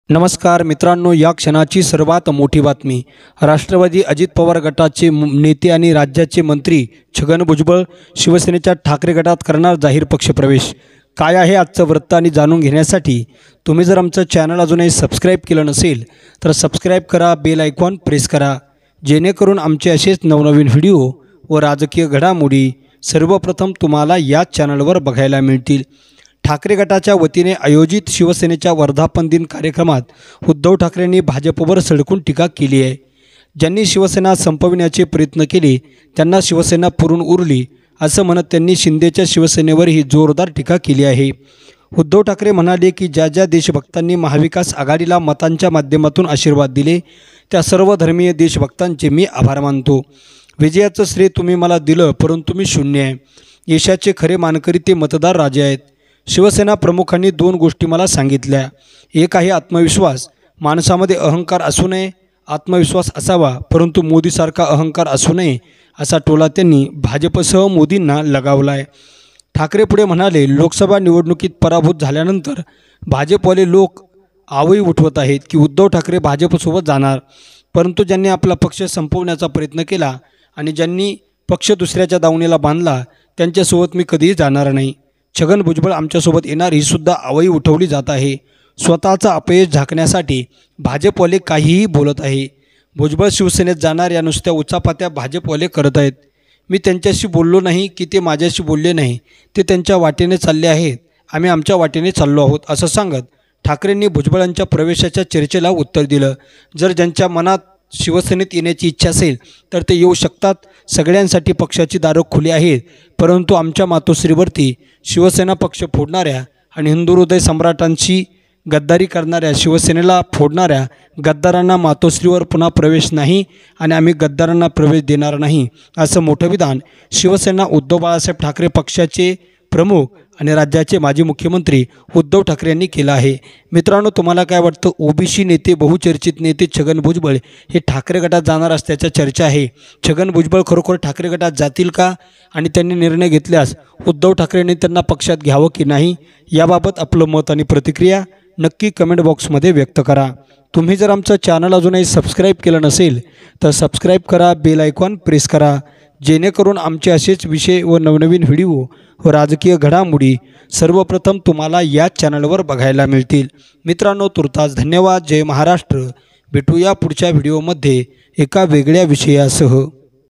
नमस्कार मित्रांनो, या क्षणाची सर्वात मोठी बातमी। राष्ट्रवादी अजित पवार गटाचे नेते आणि राज्याचे मंत्री छगन भुजबळ शिवसेनेच्या ठाकरे गटात करणार जाहीर पक्षप्रवेश। काय आहे आजचं वृत्त आणि जाणून घेण्यासाठी तुम्ही जर आमचं चॅनल अजूनही सबस्क्राइब केलं नसेल तर सबस्क्राइब करा, बेल आयकॉन प्रेस करा, जेणेकरून आमचे असेच नवनवीन व्हिडिओ व राजकीय घडामोडी सर्वप्रथम तुम्हाला या चॅनलवर बघायला मिळतील। ठाकरे गटाच्या वतीने आयोजित शिवसेनेच्या वर्धापन दिन कार्यक्रमात उद्धव ठाकरेंनी भाजपवर सडकून टीका केली आहे। ज्यांनी शिवसेना संपविण्याचे प्रयत्न केले त्यांना शिवसेना पुरून उरली असं म्हणत त्यांनी शिंदेच्या शिवसेनेवरही जोरदार टीका केली आहे। उद्धव ठाकरे म्हणाले की ज्या देशभक्तांनी महाविकास आघाडीला मतांच्या माध्यमातून आशीर्वाद दिले त्या सर्व धर्मीय देशभक्तांचे मी आभार मानतो। विजयाचं श्रेय तुम्ही मला दिलं, परंतु मी शून्य आहे। यशाचे खरे मानकरी ते मतदार राजे आहेत। शिवसेना प्रमुखांनी दोन गोष्टी मला सांगितल्या। एक आहे आत्मविश्वास, माणसामध्ये अहंकार असू नये, आत्मविश्वास असावा, परंतु मोदीसारखा अहंकार असू नये असा टोला त्यांनी भाजपसह मोदींना लगावला आहे। ठाकरे पुढे म्हणाले, लोकसभा निवडणुकीत पराभूत झाल्यानंतर भाजपवाले लोक आवई उठवत आहेत की उद्धव ठाकरे भाजपसोबत जाणार, परंतु ज्यांनी आपला पक्ष संपवण्याचा प्रयत्न केला आणि ज्यांनी पक्ष दुसऱ्याच्या दावणीला बांधला त्यांच्यासोबत मी कधीही जाणार नाही। छगन भुजबळ आमच्यासोबत येणार ही सुद्धा आवई उठवली जात आहे। स्वतःचा अपयश झाकण्यासाठी भाजपवाले काहीही बोलत आहे। भुजबळ शिवसेनेत जाणार या नुसत्या उचापात्या भाजपवाले करत आहेत। मी त्यांच्याशी बोललो नाही की ते माझ्याशी बोलले नाही, ते त्यांच्या वाटेने चालले आहेत, आम्ही आमच्या वाटेने चाललो आहोत असं सांगत ठाकरेंनी भुजबळांच्या प्रवेशाच्या चर्चेला उत्तर दिलं। जर ज्यांच्या मनात शिवसेनेत येण्याची इच्छा असेल तर ते येऊ शकतात। सगळ्यांसाठी पक्षाची दारं खुली आहेत, परंतु आमच्या मातोश्रीवरती शिवसेना पक्ष फोडणाऱ्या आणि हिंदू हृदय सम्राटांशी गद्दारी करणाऱ्या शिवसेनेला फोडणाऱ्या गद्दारांना मातोश्रीवर पुन्हा प्रवेश नाही आणि आम्ही गद्दारांना प्रवेश देणार नाही असं मोठं विधान शिवसेना उद्धव बाळासाहेब ठाकरे पक्षाचे प्रमुख आणि राज्याचे माजी मुख्यमंत्री उद्धव ठाकरे यांनी केलं आहे। मित्रांनो, तुम्हाला काय वाटतं? ओबीसी नेते, बहुचर्चित नेते छगन भुजबळ हे ठाकरे गटात जाणार असल्याच्या चर्चा आहे। छगन भुजबळ खरोखर ठाकरे गटात जातील का आणि त्यांनी निर्णय घेतल्यास उद्धव ठाकरेंनी त्यांना पक्षात घ्यावं की नाही, याबाबत आपलं मत आणि प्रतिक्रिया नक्की कमेंट बॉक्समध्ये व्यक्त करा। तुम्ही जर आमचं चॅनल अजूनही सबस्क्राइब केलं नसेल तर सबस्क्राइब करा, बेल आयकॉन प्रेस करा, जेणेकरून आमचे असेच विषय व नवनवीन व्हिडिओ व राजकीय घडामोडी सर्वप्रथम तुम्हाला या चॅनलवर बघायला मिळतील। मित्रांनो, तुर्तास धन्यवाद। जय महाराष्ट्र। भेटूया पुढच्या व्हिडिओमध्ये एका वेगळ्या विषयासह।